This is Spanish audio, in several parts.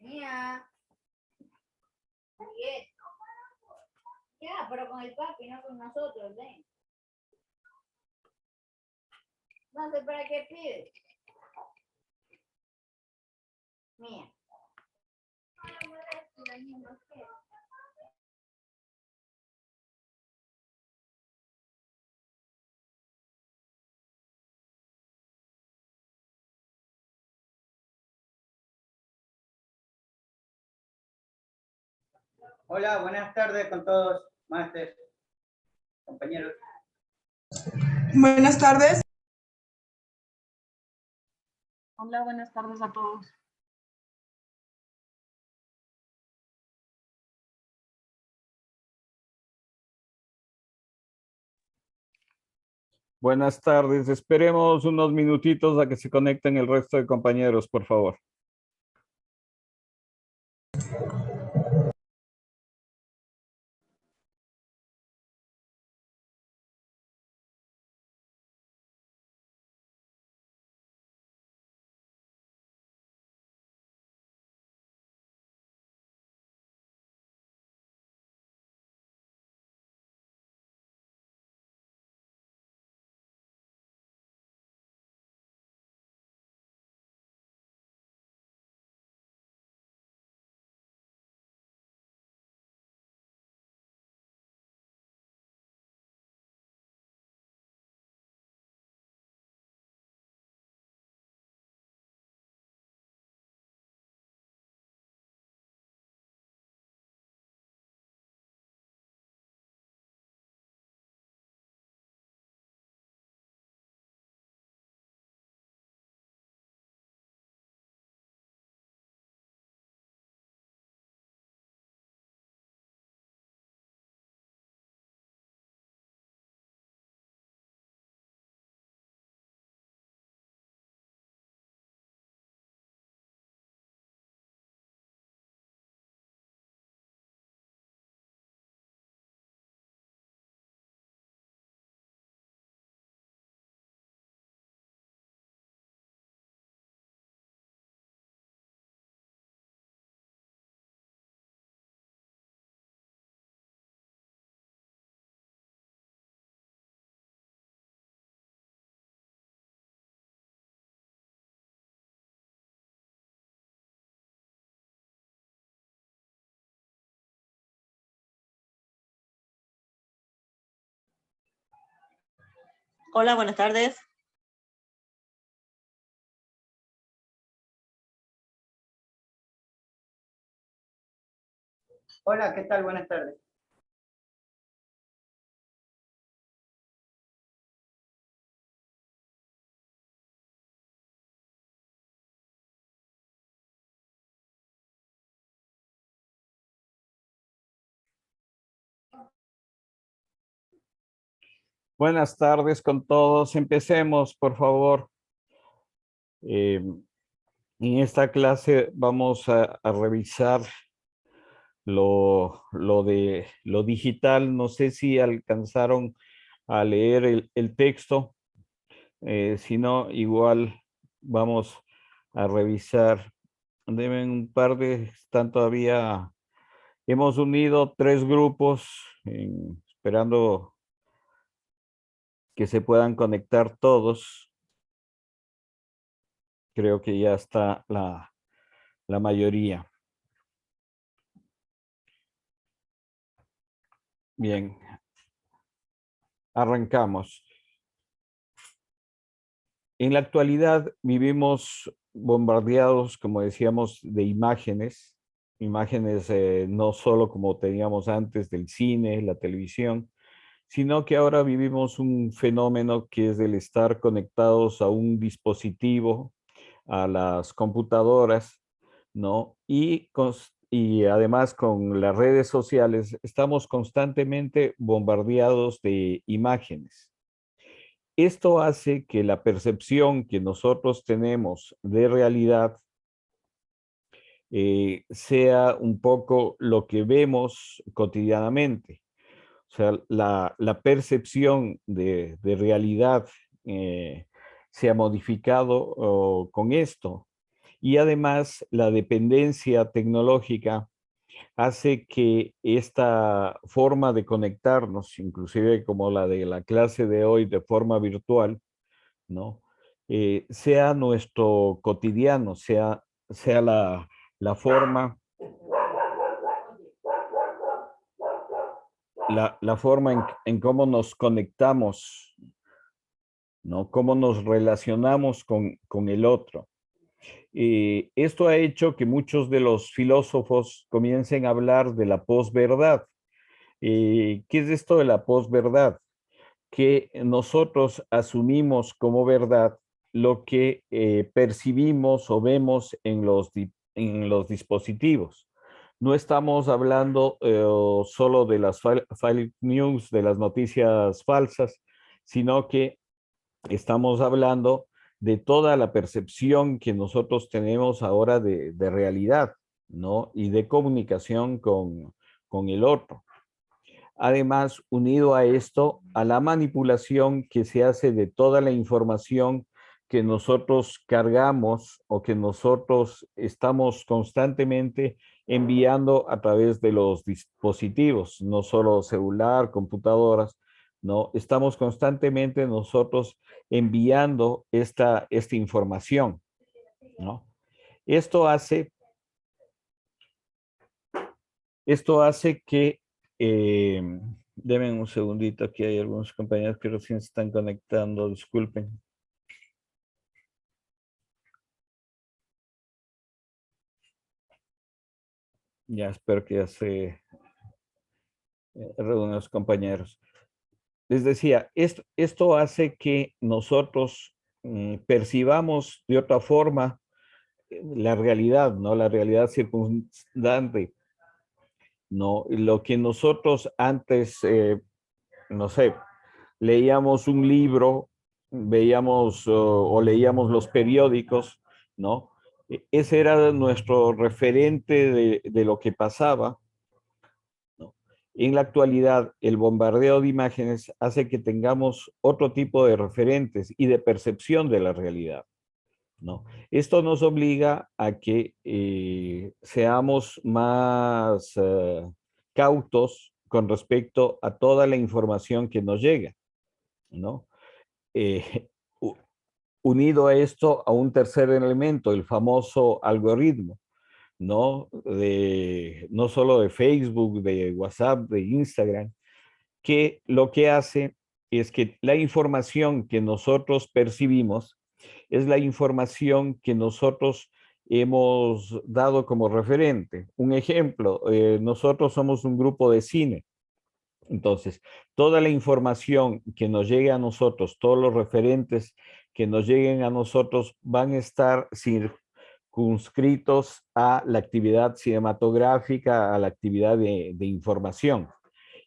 Mía. Bien. Ya, pero con el papi, no con nosotros, ven. No sé para qué pide. Mía. Hola, buenas tardes con todos, máster, compañeros. Buenas tardes. Hola, buenas tardes a todos. Buenas tardes. Esperemos unos minutitos a que se conecten el resto de compañeros, por favor. Hola, buenas tardes. Hola, ¿qué tal? Buenas tardes. Buenas tardes con todos. Empecemos, por favor. En esta clase vamos a revisar lo digital. No sé si alcanzaron a leer el texto. Si no, igual vamos a revisar. Deben un par están todavía. Hemos unido 3 grupos esperando que se puedan conectar todos. Creo que ya está la mayoría. Bien, arrancamos. En la actualidad vivimos bombardeados, como decíamos, de imágenes no solo como teníamos antes del cine, la televisión, sino que ahora vivimos un fenómeno que es el estar conectados a un dispositivo, a las computadoras, ¿no? Y además con las redes sociales estamos constantemente bombardeados de imágenes. Esto hace que la percepción que nosotros tenemos de realidad sea un poco lo que vemos cotidianamente. O sea, la percepción de realidad se ha modificado con esto. Y además, la dependencia tecnológica hace que esta forma de conectarnos, inclusive como la de la clase de hoy de forma virtual, ¿no? Sea nuestro cotidiano, sea la forma, la forma en cómo nos conectamos, ¿no? Cómo nos relacionamos con el otro. Esto ha hecho que muchos de los filósofos comiencen a hablar de la posverdad. ¿Qué es esto de la posverdad? Que nosotros asumimos como verdad lo que percibimos o vemos en en los dispositivos. No estamos hablando solo de las fake news, de las noticias falsas, sino que estamos hablando de toda la percepción que nosotros tenemos ahora de realidad, ¿no? Y de comunicación con el otro. Además, unido a esto, a la manipulación que se hace de toda la información que nosotros cargamos o que nosotros estamos constantemente enviando a través de los dispositivos, no solo celular, computadoras, ¿no? Estamos constantemente nosotros enviando esta información, ¿no? Esto hace, esto hace que denme un segundito, aquí hay algunos compañeros que recién se están conectando, disculpen. Ya espero que ya se reúnan los compañeros. Les decía, esto hace que nosotros percibamos de otra forma la realidad, ¿no? La realidad circundante, ¿no? Lo que nosotros antes, no sé, leíamos un libro, veíamos o leíamos los periódicos, ¿no? Ese era nuestro referente de lo que pasaba, ¿no? En la actualidad, el bombardeo de imágenes hace que tengamos otro tipo de referentes y de percepción de la realidad, ¿no? Esto nos obliga a que seamos más cautos con respecto a toda la información que nos llega, ¿no? Eh, unido a esto, a un tercer elemento, el famoso algoritmo, ¿no? No solo de Facebook, de WhatsApp, de Instagram, que lo que hace es que la información que nosotros percibimos es la información que nosotros hemos dado como referente. Un ejemplo, nosotros somos un grupo de cine. Entonces, toda la información que nos llegue a nosotros, todos los referentes que nos lleguen a nosotros van a estar circunscritos a la actividad cinematográfica, a la actividad de información.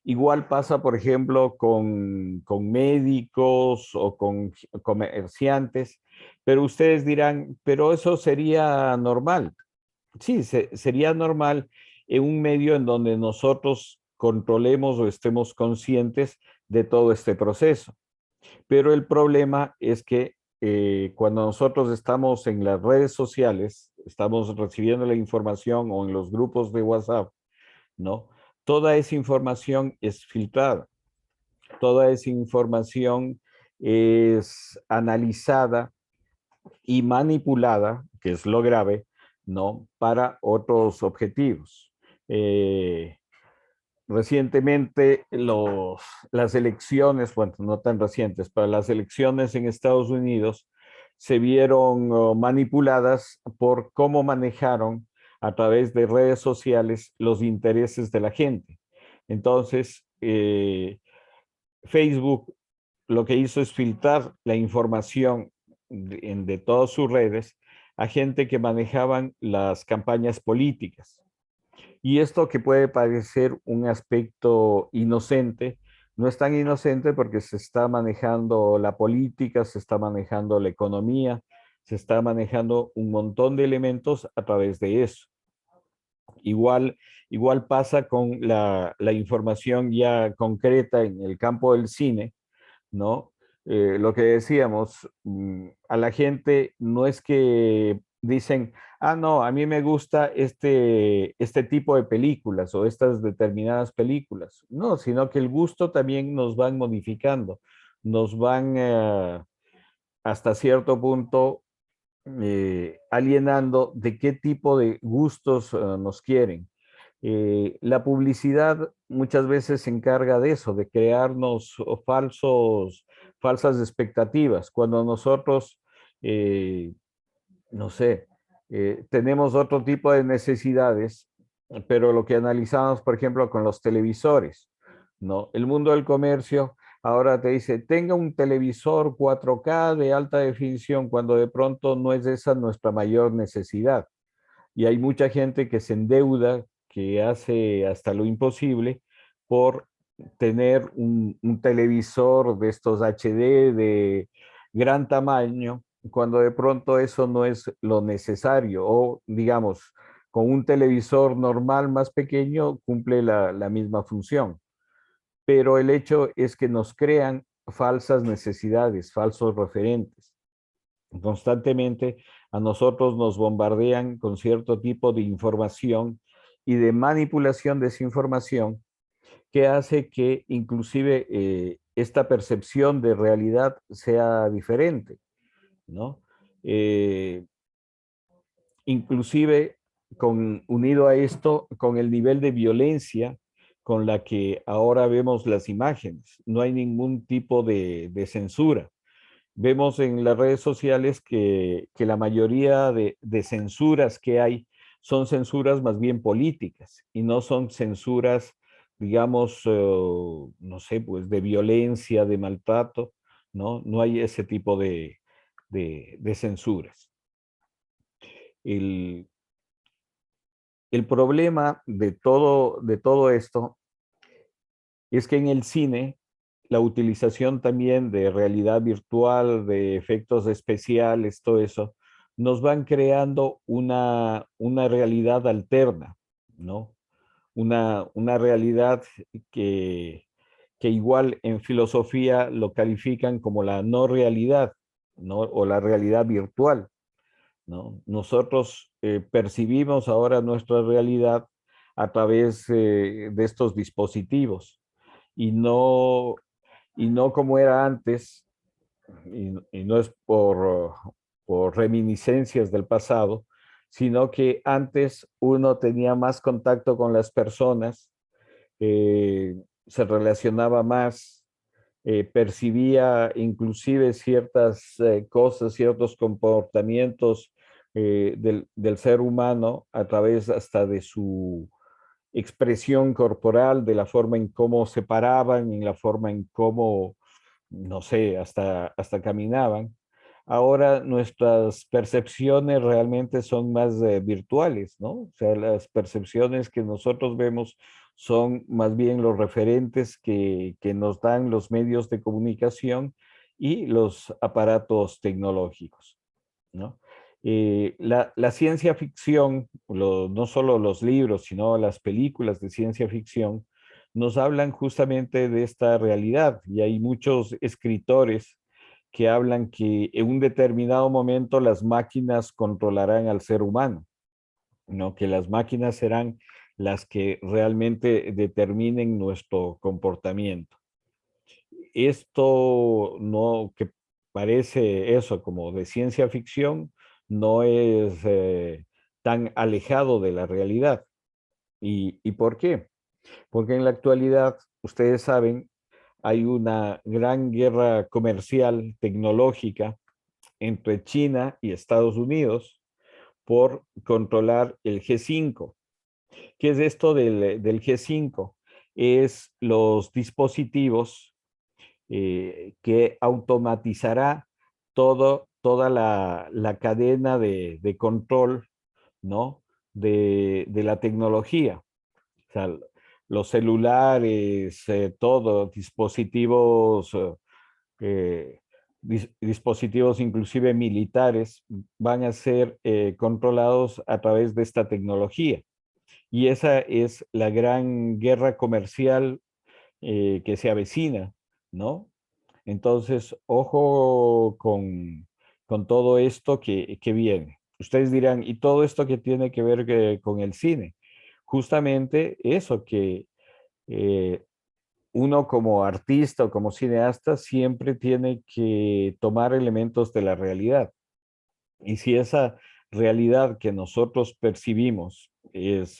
Igual pasa, por ejemplo, con médicos o con comerciantes, pero ustedes dirán, pero eso sería normal. Sí, sería normal en un medio en donde nosotros controlemos o estemos conscientes de todo este proceso. Pero el problema es que cuando nosotros estamos en las redes sociales, estamos recibiendo la información o en los grupos de WhatsApp, ¿no? Toda esa información es filtrada, toda esa información es analizada y manipulada, que es lo grave, ¿no? Para otros objetivos. Recientemente las elecciones, bueno, no tan recientes, pero las elecciones en Estados Unidos se vieron manipuladas por cómo manejaron a través de redes sociales los intereses de la gente. Entonces, Facebook lo que hizo es filtrar la información de todas sus redes a gente que manejaban las campañas políticas. Y esto que puede parecer un aspecto inocente, no es tan inocente porque se está manejando la política, se está manejando la economía, se está manejando un montón de elementos a través de eso. Igual pasa con la información ya concreta en el campo del cine, ¿no? Lo que decíamos, a la gente no es que dicen, ah, no, a mí me gusta este tipo de películas o estas determinadas películas. No, sino que el gusto también nos van modificando, nos van hasta cierto punto alienando de qué tipo de gustos nos quieren. La publicidad muchas veces se encarga de eso, de crearnos falsas expectativas. Cuando nosotros, no sé, tenemos otro tipo de necesidades, pero lo que analizamos, por ejemplo, con los televisores, ¿no? El mundo del comercio ahora te dice, tenga un televisor 4K de alta definición, cuando de pronto no es esa nuestra mayor necesidad. Y hay mucha gente que se endeuda, que hace hasta lo imposible por tener un televisor de estos HD de gran tamaño, cuando de pronto eso no es lo necesario, o digamos, con un televisor normal más pequeño cumple la misma función. Pero el hecho es que nos crean falsas necesidades, falsos referentes. Constantemente a nosotros nos bombardean con cierto tipo de información y de manipulación de esa información que hace que inclusive esta percepción de realidad sea diferente, ¿no? Eh, Inclusive unido a esto, con el nivel de violencia con la que ahora vemos las imágenes. No hay ningún tipo de censura. Vemos en las redes sociales que la mayoría de censuras que hay son censuras más bien políticas y no son censuras, digamos, no sé, pues de violencia, de maltrato, ¿no? No hay ese tipo de censuras. El, el problema de todo esto es que en el cine la utilización también de realidad virtual, de efectos especiales, todo eso, nos van creando una realidad alterna, ¿no? Una realidad que, que igual en filosofía lo califican como la no realidad, ¿no? O la realidad virtual, ¿no? Nosotros percibimos ahora nuestra realidad a través de estos dispositivos y y no como era antes, y no es por reminiscencias del pasado, sino que antes uno tenía más contacto con las personas, se relacionaba más, percibía inclusive ciertas cosas, ciertos comportamientos del ser humano a través hasta de su expresión corporal, de la forma en cómo se paraban, en la forma en cómo, no sé, hasta caminaban. Ahora nuestras percepciones realmente son más virtuales, ¿no? O sea, las percepciones que nosotros vemos son más bien los referentes que nos dan los medios de comunicación y los aparatos tecnológicos, ¿no? La ciencia ficción, no solo los libros, sino las películas de ciencia ficción, nos hablan justamente de esta realidad y hay muchos escritores que hablan que en un determinado momento las máquinas controlarán al ser humano, ¿no? Que las máquinas serán las que realmente determinen nuestro comportamiento. Esto no, que parece eso como de ciencia ficción, no es tan alejado de la realidad. Y por qué? Porque en la actualidad, ustedes saben, hay una gran guerra comercial tecnológica entre China y Estados Unidos por controlar el G5. ¿Qué es esto del G5? Es los dispositivos que automatizará toda la cadena de control, ¿no? De la tecnología. O sea, los celulares, todo, dispositivos inclusive militares van a ser controlados a través de esta tecnología. Y esa es la gran guerra comercial que se avecina, ¿no? Entonces, ojo con todo esto que viene. Ustedes dirán, ¿y todo esto qué tiene que ver con el cine? Justamente eso, que uno como artista o como cineasta siempre tiene que tomar elementos de la realidad. Y si esa realidad que nosotros percibimos es,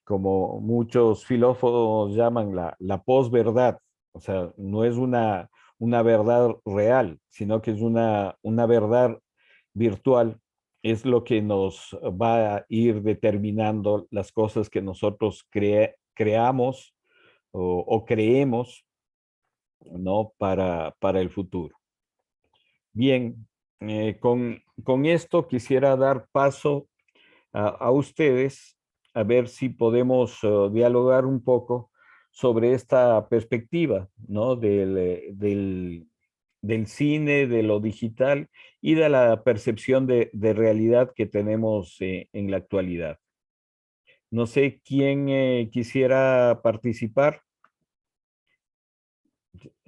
como muchos filósofos llaman, la posverdad, o sea, no es una verdad real, sino que es una verdad virtual, es lo que nos va a ir determinando las cosas que nosotros creamos o creemos, ¿no? Para el futuro. Bien, con esto quisiera dar paso a ustedes a ver si podemos dialogar un poco sobre esta perspectiva, ¿no? Del cine, de lo digital y de la percepción de realidad que tenemos en la actualidad. No sé quién quisiera participar,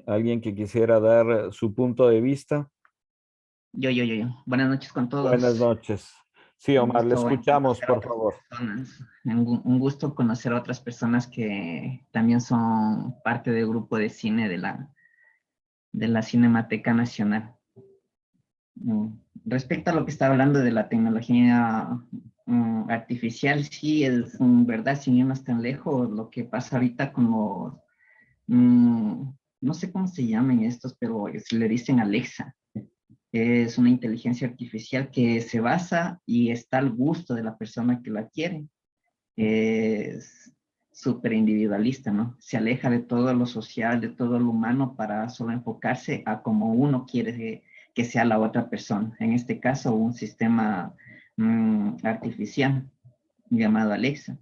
alguien que quisiera dar su punto de vista. Yo. Buenas noches con Buenas todos. noches. Sí, Un Omar, le gusto en escuchamos, conocer a por otras favor. personas. Un gusto conocer a otras personas que también son parte del grupo de cine de la Cinemateca Nacional. Mm, Respecto a lo que estaba hablando de la tecnología artificial, sí, es verdad, sin irnos tan lejos, lo que pasa ahorita con los, no sé cómo se llaman estos, pero se le dicen Alexa. Es una inteligencia artificial que se basa y está al gusto de la persona que la quiere. Es súper individualista, ¿no? Se aleja de todo lo social, de todo lo humano para solo enfocarse a cómo uno quiere que sea la otra persona. En este caso, un sistema artificial llamado Alexa.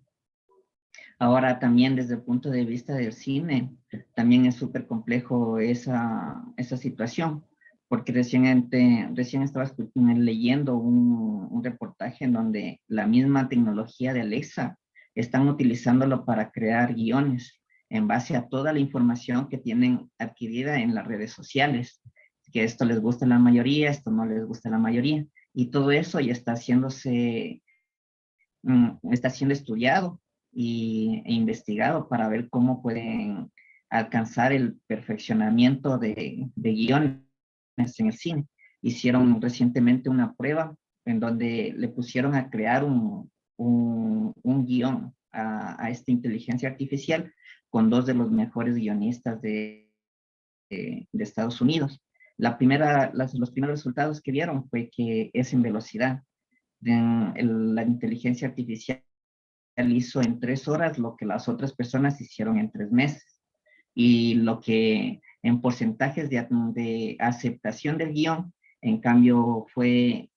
Ahora también desde el punto de vista del cine, también es súper complejo esa situación, porque recién estaba leyendo un reportaje en donde la misma tecnología de Alexa están utilizándolo para crear guiones en base a toda la información que tienen adquirida en las redes sociales, que esto les gusta a la mayoría, esto no les gusta a la mayoría, y todo eso ya está siendo estudiado e investigado para ver cómo pueden alcanzar el perfeccionamiento de guiones en el cine. Hicieron recientemente una prueba en donde le pusieron a crear un guión a esta inteligencia artificial con dos de los mejores guionistas de Estados Unidos. Los primeros resultados que vieron fue que es en velocidad. La inteligencia artificial hizo en 3 horas lo que las otras personas hicieron en 3 meses. Y lo que en porcentajes de aceptación del guión, en cambio, fue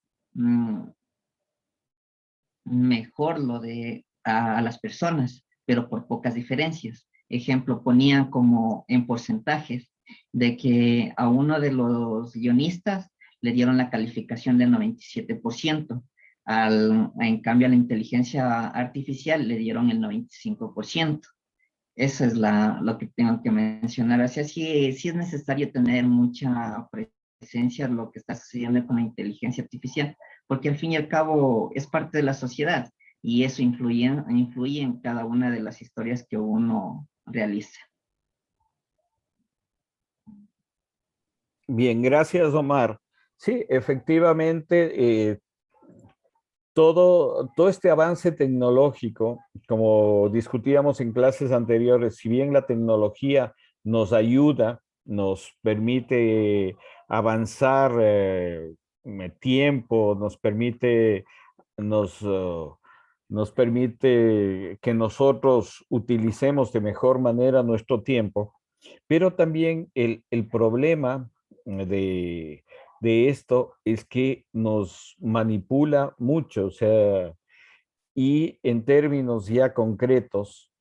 mejor lo de a las personas, pero por pocas diferencias. Ejemplo, ponían como en porcentajes de que a uno de los guionistas le dieron la calificación del 97%, en cambio a la inteligencia artificial le dieron el 95%. Eso es lo que tengo que mencionar. Así sí es necesario tener mucha presencia en lo que está sucediendo con la inteligencia artificial, porque al fin y al cabo es parte de la sociedad y eso influye en cada una de las historias que uno realiza. Bien, gracias, Omar. Sí, efectivamente, todo este avance tecnológico, como discutíamos en clases anteriores, si bien la tecnología nos ayuda, nos permite avanzar tiempo, nos, uh, nos permite que nosotros utilicemos de mejor manera nuestro tiempo, pero también el problema de esto es que nos manipula mucho, o sea, y en términos ya concretos,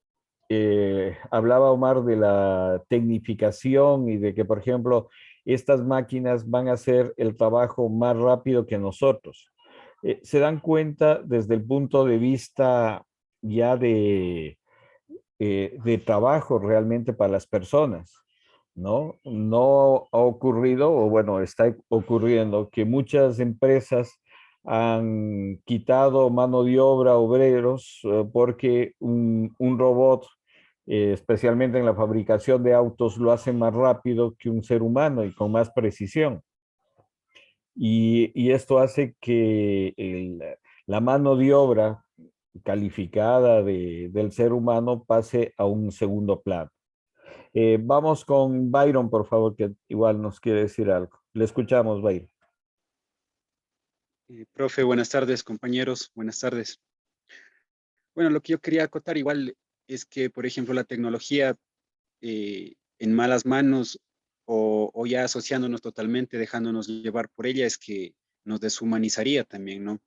hablaba Omar de la tecnificación y de que, por ejemplo, estas máquinas van a hacer el trabajo más rápido que nosotros. Se dan cuenta desde el punto de vista ya de trabajo realmente para las personas. ¿No? No ha ocurrido, o bueno, está ocurriendo que muchas empresas han quitado mano de obra, obreros, porque un robot, especialmente en la fabricación de autos, lo hace más rápido que un ser humano y con más precisión. Y esto hace que la mano de obra calificada del ser humano pase a un segundo plano. Vamos con Byron, por favor, que igual nos quiere decir algo. Le escuchamos, Byron. Profe, buenas tardes, compañeros, buenas tardes. Bueno, lo que yo quería acotar igual es que, por ejemplo, la tecnología en malas manos o ya asociándonos totalmente, dejándonos llevar por ella, es que nos deshumanizaría también, ¿no?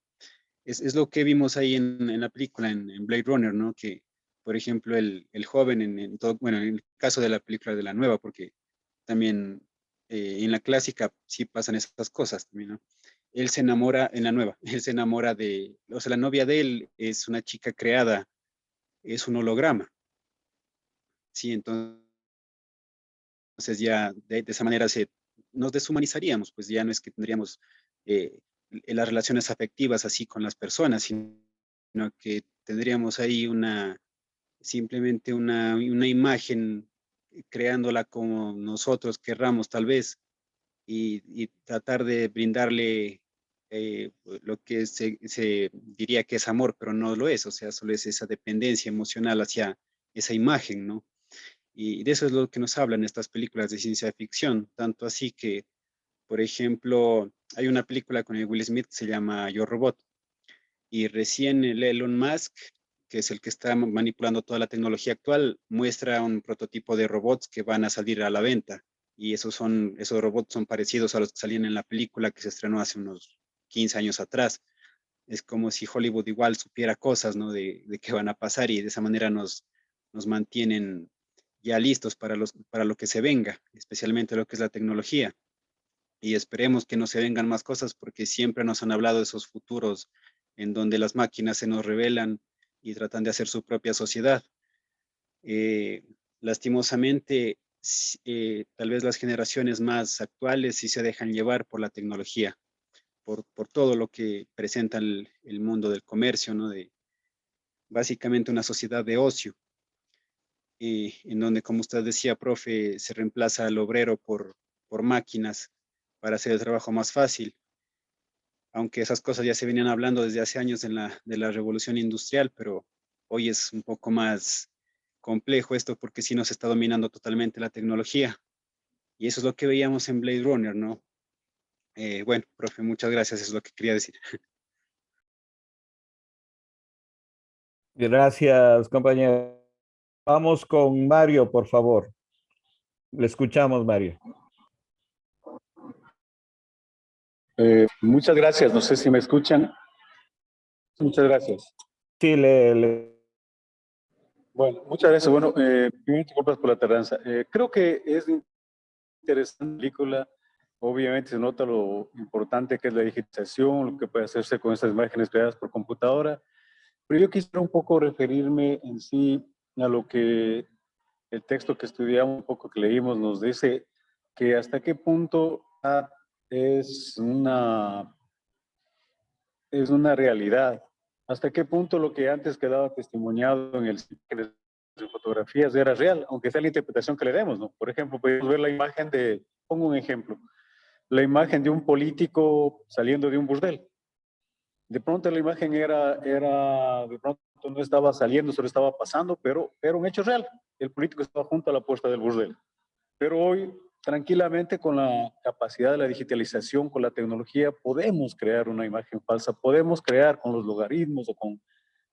Es lo que vimos ahí en la película, en Blade Runner, ¿no? Que, por ejemplo, el joven, bueno, en el caso de la película de la nueva, porque también en la clásica sí pasan esas cosas también, ¿no? Él se enamora, en la nueva, él se enamora o sea, la novia de él es una chica creada, es un holograma, ¿sí? Entonces ya de esa manera nos deshumanizaríamos, pues ya no es que tendríamos las relaciones afectivas así con las personas, sino que tendríamos ahí simplemente una imagen creándola como nosotros querramos tal vez y tratar de brindarle lo que se diría que es amor, pero no lo es, o sea, solo es esa dependencia emocional hacia esa imagen, ¿no? Y de eso es lo que nos hablan estas películas de ciencia ficción, tanto así que, por ejemplo, hay una película con el Will Smith que se llama Yo Robot, y recién el Elon Musk, que es el que está manipulando toda la tecnología actual, muestra un prototipo de robots que van a salir a la venta. Y esos robots son parecidos a los que salían en la película que se estrenó hace unos 15 años atrás. Es como si Hollywood igual supiera cosas, ¿no? De qué van a pasar y de esa manera nos mantienen ya listos para lo que se venga, especialmente lo que es la tecnología. Y esperemos que no se vengan más cosas porque siempre nos han hablado de esos futuros en donde las máquinas se nos rebelan y tratan de hacer su propia sociedad. Eh, lastimosamente, tal vez las generaciones más actuales sí se dejan llevar por la tecnología, por todo lo que presenta el mundo del comercio, ¿no? De básicamente una sociedad de ocio, en donde, como usted decía, profe, se reemplaza al obrero por máquinas para hacer el trabajo más fácil, aunque esas cosas ya se venían hablando desde hace años de la revolución industrial, pero hoy es un poco más complejo esto porque sí nos está dominando totalmente la tecnología. Y eso es lo que veíamos en Blade Runner, ¿no? Bueno, profe, muchas gracias, es lo que quería decir. Gracias, compañero. Vamos con Mario, por favor. Le escuchamos, Mario. Muchas gracias. No sé si me escuchan. Muchas gracias. Sí, Bueno, muchas gracias. Bueno, primero disculpas por la tardanza. Creo que es interesante la película. Obviamente se nota lo importante que es la digitalización, lo que puede hacerse con estas imágenes creadas por computadora. Pero yo quisiera un poco referirme en sí a lo que el texto que estudiamos, un poco que leímos, nos dice que hasta qué punto es una realidad. ¿Hasta qué punto lo que antes quedaba testimoniado en el cine de fotografías era real? Aunque sea la interpretación que le demos, ¿no? Por ejemplo, podemos ver la imagen pongo un ejemplo, la imagen de un político saliendo de un burdel. De pronto la imagen de pronto no estaba saliendo, solo estaba pasando, pero era un hecho real. El político estaba junto a la puerta del burdel. Pero hoy, tranquilamente, con la capacidad de la digitalización, con la tecnología, podemos crear una imagen falsa, podemos crear con los logaritmos o con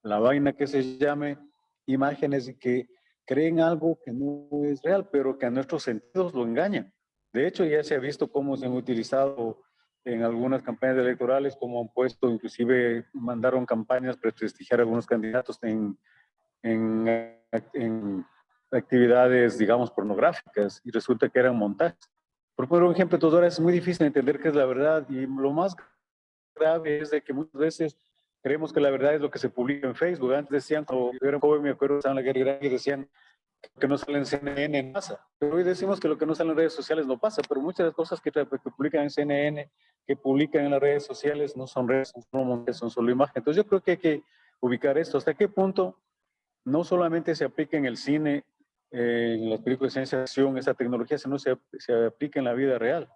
la vaina que se llame, imágenes que creen algo que no es real, pero que a nuestros sentidos lo engañan. De hecho, ya se ha visto cómo se han utilizado en algunas campañas electorales, cómo han puesto, inclusive mandaron campañas para prestigiar a algunos candidatos en actividades, digamos, pornográficas y resulta que eran montajes. Por poner un ejemplo, entonces ahora es muy difícil entender qué es la verdad y lo más grave es de que muchas veces creemos que la verdad es lo que se publica en Facebook. Antes decían, cuando yo era joven, me acuerdo, estaban en la guerra y decían, que no sale en CNN pasa. Pero hoy decimos que lo que no sale en redes sociales no pasa, pero muchas de las cosas que publican en CNN, que publican en las redes sociales, no son redes, son solo imagen. Entonces yo creo que hay que ubicar esto. ¿Hasta qué punto no solamente se aplica en el cine, en las películas de ciencia ficción, esa tecnología, sino se aplica en la vida real?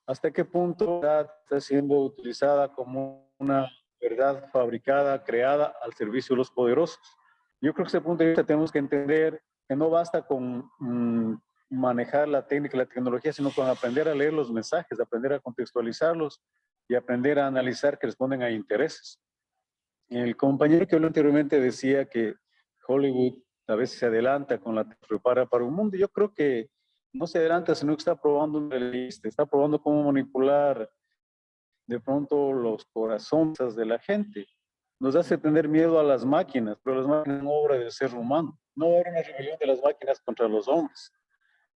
¿Hasta qué punto está siendo utilizada como una verdad fabricada, creada al servicio de los poderosos? Yo creo que ese punto de vista tenemos que entender que no basta con manejar la técnica, la tecnología, sino con aprender a leer los mensajes, aprender a contextualizarlos y aprender a analizar que responden a intereses. El compañero que habló anteriormente decía que Hollywood a veces se adelanta con la prepara para un mundo. Yo creo que no se adelanta, sino que está probando un realista, está probando cómo manipular de pronto los corazones de la gente. Nos hace tener miedo a las máquinas, pero las máquinas no obra del ser humano. No era una rebelión de las máquinas contra los hombres,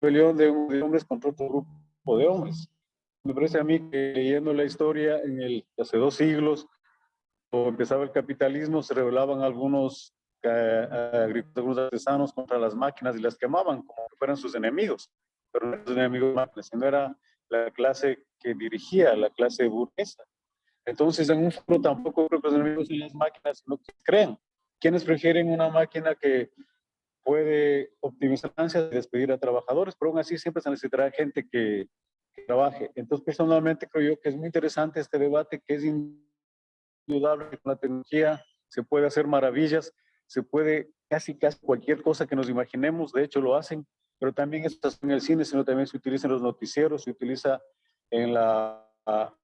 rebelión de hombres contra otro grupo de hombres. Me parece a mí que leyendo la historia hace 2 siglos, cuando empezaba el capitalismo, se rebelaban algunos algunos artesanos contra las máquinas y las quemaban como si fueran sus enemigos, pero no eran sus enemigos máquinas, sino era la clase que dirigía, la clase burguesa. Entonces, en un futuro tampoco creo que los enemigos son las máquinas, sino que creen. ¿Quiénes prefieren una máquina que puede optimizar ganancias y despedir a trabajadores? Pero aún así siempre se necesitará gente que trabaje. Entonces, personalmente creo yo que es muy interesante este debate, que es indudable que con la tecnología se puede hacer maravillas, se puede casi cualquier cosa que nos imaginemos, de hecho lo hacen, pero también esto en el cine, sino también se utiliza en los noticieros, se utiliza en la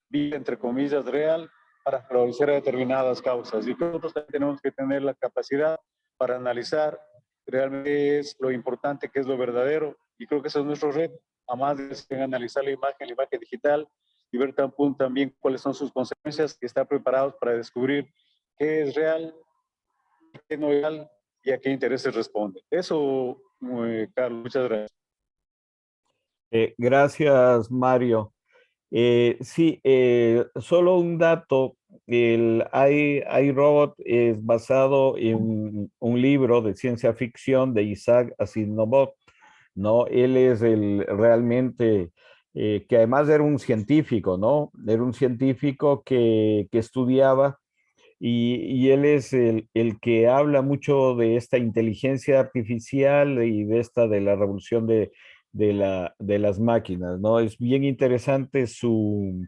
vida, entre comillas, real, para favorecer a determinadas causas. Y nosotros también tenemos que tener la capacidad para analizar realmente es lo importante, que es lo verdadero, y creo que ese es nuestro reto, además de analizar la imagen digital, y ver también cuáles son sus consecuencias, y estar preparados para descubrir qué es real, qué no es real y a qué intereses responde. Eso, Carlos, muchas gracias. Gracias, Mario. Sí, solo un dato. El iRobot es basado en un libro de ciencia ficción de Isaac Asimov, ¿no? Él es realmente, que además era un científico, ¿no? Era un científico que estudiaba y él es el que habla mucho de esta inteligencia artificial y de la revolución de las máquinas, ¿no? Es bien interesante su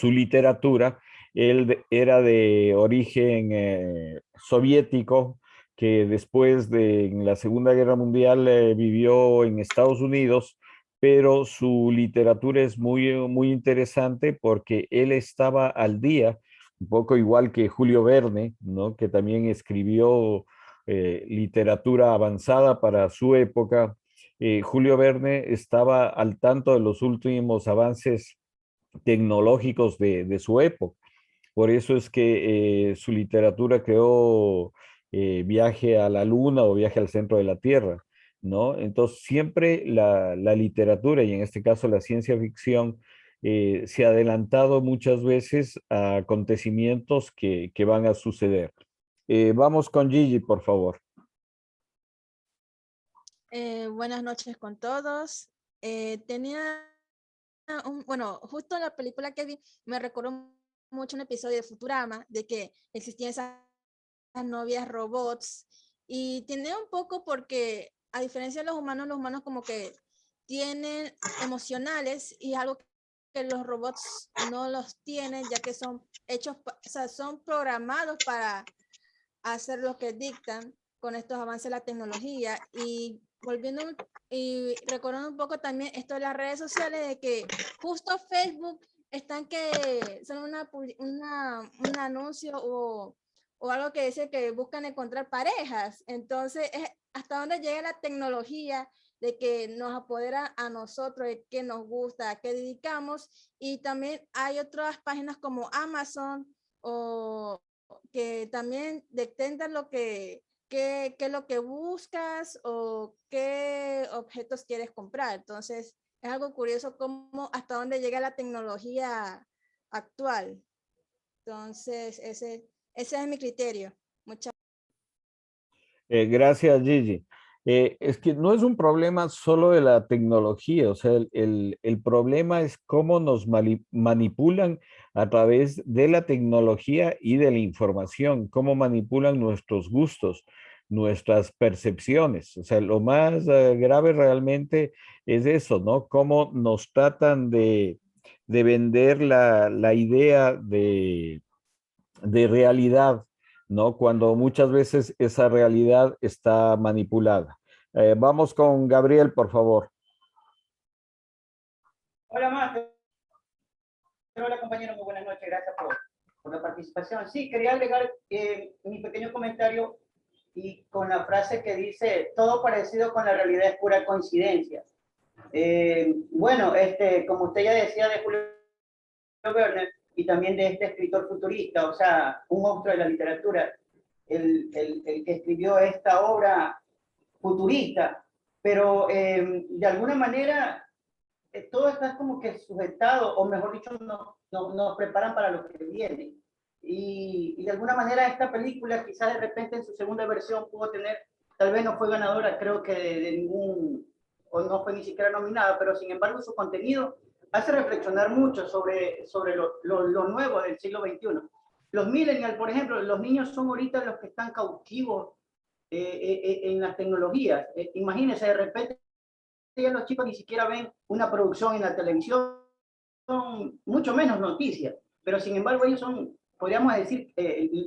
literatura. Él era de origen soviético, que después de en la Segunda Guerra Mundial vivió en Estados Unidos, pero su literatura es muy interesante porque él estaba al día, un poco igual que Julio Verne, ¿no? Que también escribió literatura avanzada para su época. Julio Verne estaba al tanto de los últimos avances tecnológicos de su época. Por eso es que su literatura creó Viaje a la Luna o Viaje al Centro de la Tierra, ¿no? Entonces, siempre la literatura, y en este caso la ciencia ficción, se ha adelantado muchas veces a acontecimientos que van a suceder. Vamos con Gigi, por favor. Buenas noches con todos. Tenía bueno, justo en la película que vi me recordó mucho un episodio de Futurama, de que existían esas novias robots, y tiene un poco porque a diferencia de los humanos como que tienen emocionales, y algo que los robots no los tienen, ya que son hechos, o sea, son programados para hacer lo que dictan con estos avances de la tecnología. Y volviendo y recordando un poco también esto de las redes sociales, de que justo Facebook están que son un anuncio o algo que dice que buscan encontrar parejas. Entonces es hasta dónde llega la tecnología de que nos apodera a nosotros, de qué nos gusta, a qué dedicamos. Y también hay otras páginas como Amazon o que también detectan qué es lo que buscas o qué objetos quieres comprar. Entonces, es algo curioso cómo hasta dónde llega la tecnología actual. Entonces, ese es mi criterio. Muchas Gracias, Gigi. Es que no es un problema solo de la tecnología, o sea, el problema es cómo nos manipulan a través de la tecnología y de la información, cómo manipulan nuestros gustos, nuestras percepciones. O sea, lo más grave realmente es eso, ¿no? Cómo nos tratan de vender la idea de realidad, ¿no? Cuando muchas veces esa realidad está manipulada. Vamos con Gabriel, por favor. Hola, Master. Hola, compañero. Muy buenas noches. Gracias por la participación. Sí, quería agregar mi pequeño comentario y con la frase que dice, todo parecido con la realidad es pura coincidencia. Bueno, como usted ya decía de Julio Verne y también de este escritor futurista, o sea, un monstruo de la literatura, el que escribió esta obra futurista, pero de alguna manera todo está como que sujetado, o mejor dicho, nos preparan para lo que viene. Y de alguna manera esta película quizás de repente en su segunda versión pudo tener, tal vez no fue ganadora, creo que de ningún, o no fue ni siquiera nominada, pero sin embargo su contenido hace reflexionar mucho sobre lo nuevo del siglo XXI. Los millennials, por ejemplo, los niños son ahorita los que están cautivos en las tecnologías. Imagínense, de repente ya los chicos ni siquiera ven una producción en la televisión, mucho menos noticias, pero sin embargo ellos son, podríamos decir,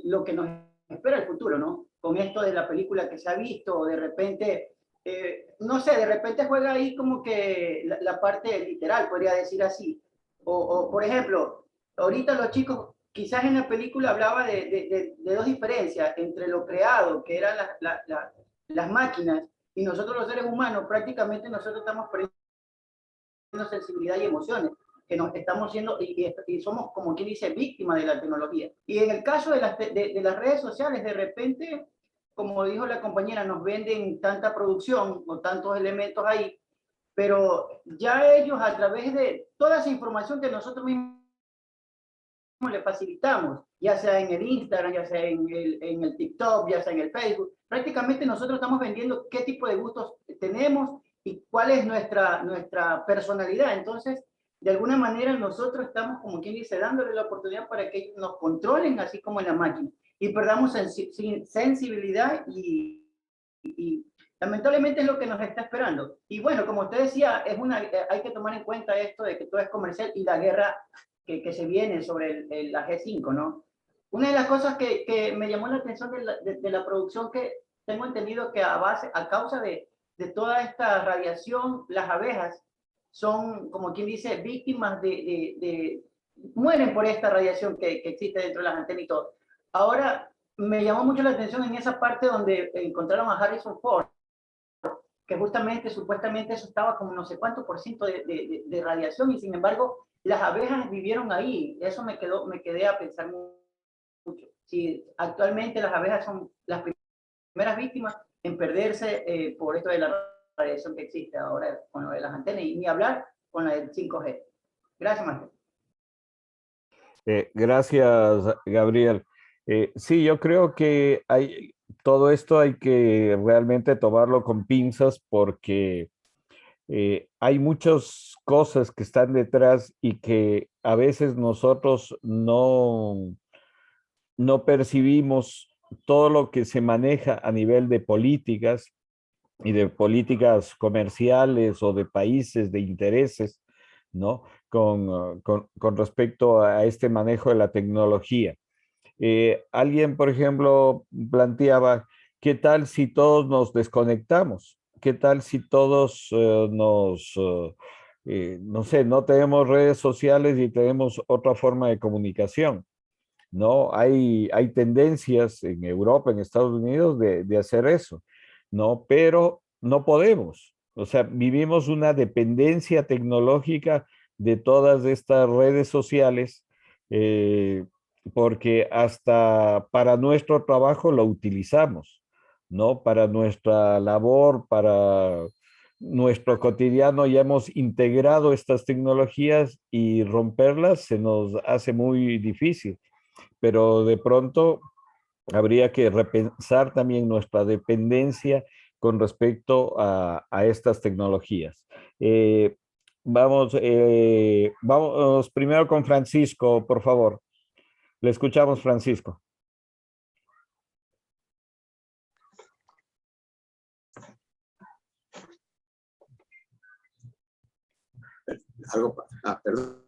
lo que nos espera el futuro, ¿no? Con esto de la película que se ha visto, o de repente, no sé, de repente juega ahí como que la parte literal, podría decir así. O, por ejemplo, ahorita los chicos, quizás en la película hablaba de dos diferencias entre lo creado, que eran las máquinas, y nosotros los seres humanos, prácticamente nosotros estamos perdiendo sensibilidad y emociones, que nos estamos siendo y somos, como quien dice, víctimas de la tecnología. Y en el caso de las redes sociales, de repente, como dijo la compañera, nos venden tanta producción o tantos elementos ahí, pero ya ellos a través de toda esa información que nosotros mismos le facilitamos, ya sea en el Instagram, ya sea en el TikTok, ya sea en el Facebook, prácticamente nosotros estamos vendiendo qué tipo de gustos tenemos y cuál es nuestra personalidad. Entonces, de alguna manera nosotros estamos, como quien dice, dándole la oportunidad para que ellos nos controlen así como en la máquina y perdamos sensibilidad y lamentablemente es lo que nos está esperando. Y bueno, como usted decía, hay que tomar en cuenta esto de que todo es comercial y la guerra que se viene sobre la G5, ¿no? Una de las cosas que me llamó la atención de la producción, que tengo entendido que a causa de toda esta radiación, las abejas son, como quien dice, víctimas mueren por esta radiación que existe dentro de las antenas y todo. Ahora, me llamó mucho la atención en esa parte donde encontraron a Harrison Ford, que justamente, supuestamente, eso estaba como no sé cuánto por ciento de radiación, y sin embargo, las abejas vivieron ahí. Eso me quedé a pensar mucho. Si actualmente las abejas son las primeras víctimas en perderse por esto de la radiación que existe ahora con lo de las antenas, y ni hablar con la del 5G. Gracias, Master. Gracias, Gabriel. Sí, yo creo que todo esto hay que realmente tomarlo con pinzas porque hay muchas cosas que están detrás y que a veces nosotros no percibimos todo lo que se maneja a nivel de políticas y de políticas comerciales o de países, de intereses, ¿no? Con respecto a este manejo de la tecnología. Alguien, por ejemplo, planteaba, ¿qué tal si todos nos desconectamos? ¿Qué tal si todos no sé, no tenemos redes sociales y tenemos otra forma de comunicación? ¿No? Hay tendencias en Europa, en Estados Unidos, de hacer eso, ¿no? Pero no podemos. O sea, vivimos una dependencia tecnológica de todas estas redes sociales, porque hasta para nuestro trabajo lo utilizamos, ¿no? Para nuestra labor, para nuestro cotidiano ya hemos integrado estas tecnologías y romperlas se nos hace muy difícil, pero de pronto habría que repensar también nuestra dependencia con respecto a estas tecnologías. Vamos primero con Francisco, por favor. Le escuchamos, Francisco. Perdón.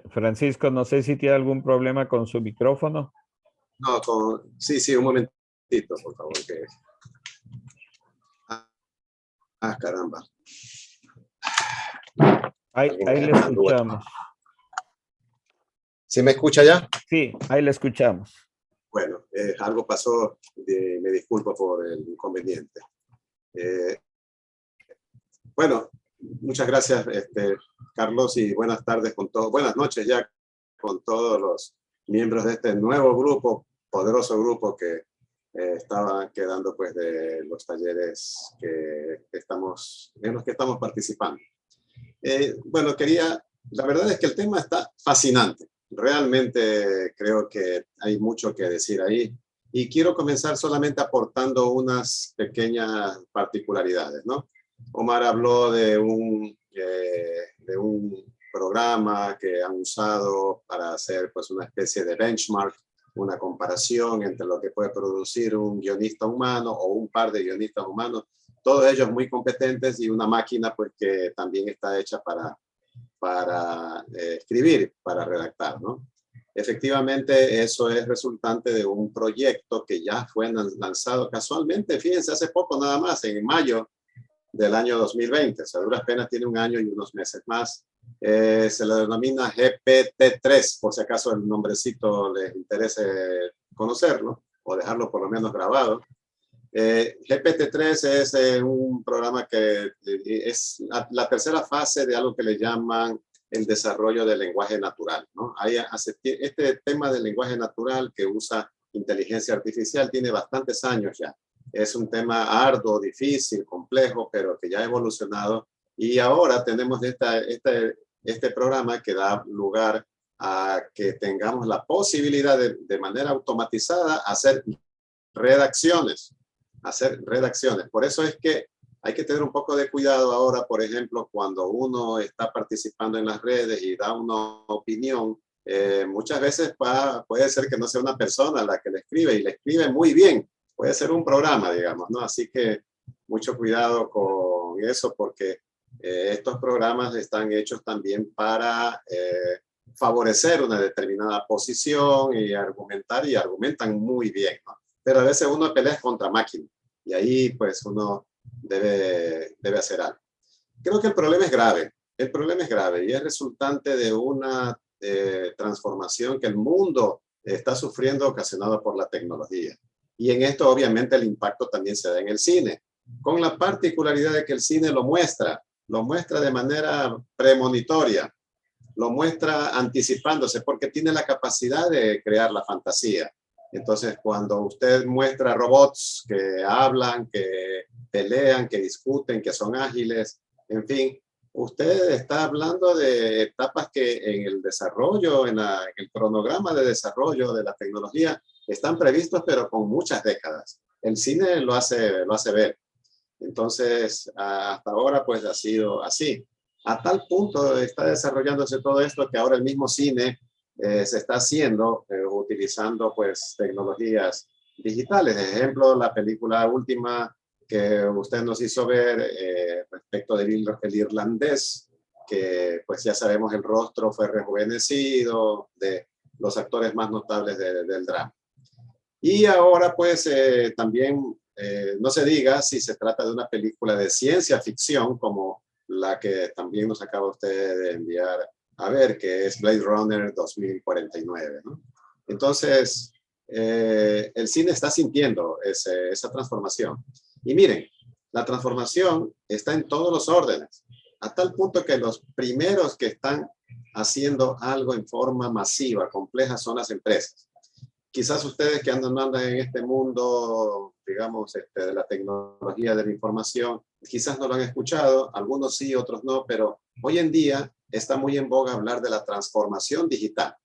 Francisco, no sé si tiene algún problema con su micrófono. No, sí, un momentito, por favor. Caramba. Ahí le escuchamos. ¿Sí me escucha ya? Sí, ahí le escuchamos. Bueno, algo pasó, me disculpo por el inconveniente. Bueno, muchas gracias, Carlos, y buenas tardes con todos, buenas noches ya con todos los miembros de este nuevo grupo, poderoso grupo que estaban quedando pues de los talleres en los que estamos participando. Bueno, la verdad es que el tema está fascinante. Realmente creo que hay mucho que decir ahí y quiero comenzar solamente aportando unas pequeñas particularidades, ¿no? Omar habló de un programa que han usado para hacer pues una especie de benchmark, una comparación entre lo que puede producir un guionista humano o un par de guionistas humanos, todos ellos muy competentes y una máquina pues que también está hecha para escribir, para redactar, ¿no? Efectivamente, eso es resultante de un proyecto que ya fue lanzado casualmente, fíjense, hace poco nada más, en mayo del año 2020, o sea, a duras penas tiene un año y unos meses más. Se le denomina GPT-3, por si acaso el nombrecito les interese conocerlo o dejarlo por lo menos grabado. GPT-3 es un programa que es la tercera fase de algo que le llaman el desarrollo del lenguaje natural, ¿no? Este tema del lenguaje natural que usa inteligencia artificial tiene bastantes años ya. Es un tema arduo, difícil, complejo, pero que ya ha evolucionado. Y ahora tenemos este programa que da lugar a que tengamos la posibilidad de manera automatizada hacer redacciones. Por eso es que hay que tener un poco de cuidado ahora, por ejemplo, cuando uno está participando en las redes y da una opinión, muchas veces puede ser que no sea una persona la que le escribe y le escribe muy bien. Puede ser un programa, digamos, ¿no? Así que mucho cuidado con eso porque estos programas están hechos también para favorecer una determinada posición y argumentan muy bien, ¿no? Pero a veces uno pelea contra máquina y ahí pues uno debe hacer algo. Creo que el problema es grave y es resultante de una transformación que el mundo está sufriendo ocasionada por la tecnología. Y en esto obviamente el impacto también se da en el cine, con la particularidad de que el cine lo muestra de manera premonitoria, lo muestra anticipándose porque tiene la capacidad de crear la fantasía. Entonces, cuando usted muestra robots que hablan, que pelean, que discuten, que son ágiles, en fin, usted está hablando de etapas que en el desarrollo, en el cronograma de desarrollo de la tecnología, están previstos, pero con muchas décadas. El cine lo hace ver. Entonces, hasta ahora, pues ha sido así. A tal punto está desarrollándose todo esto que ahora el mismo cine se está haciendo utilizando pues tecnologías digitales. Ejemplo, la película última que usted nos hizo ver respecto del irlandés, que pues ya sabemos el rostro fue rejuvenecido de los actores más notables del drama. Y ahora pues también no se diga si se trata de una película de ciencia ficción como la que también nos acaba usted de enviar a ver, que es Blade Runner 2049, ¿no? Entonces, el cine está sintiendo esa transformación. Y miren, la transformación está en todos los órdenes, a tal punto que los primeros que están haciendo algo en forma masiva, compleja, son las empresas. Quizás ustedes que andan en este mundo, digamos, de la tecnología de la información, quizás no lo han escuchado, algunos sí, otros no, pero hoy en día está muy en boga hablar de la transformación digital.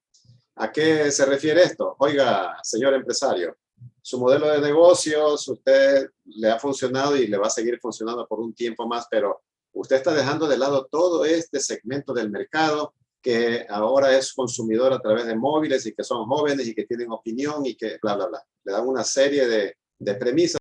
¿A qué se refiere esto? Oiga, señor empresario, su modelo de negocios, usted le ha funcionado y le va a seguir funcionando por un tiempo más, pero usted está dejando de lado todo este segmento del mercado que ahora es consumidor a través de móviles y que son jóvenes y que tienen opinión y que bla, bla, bla. Le dan una serie de premisas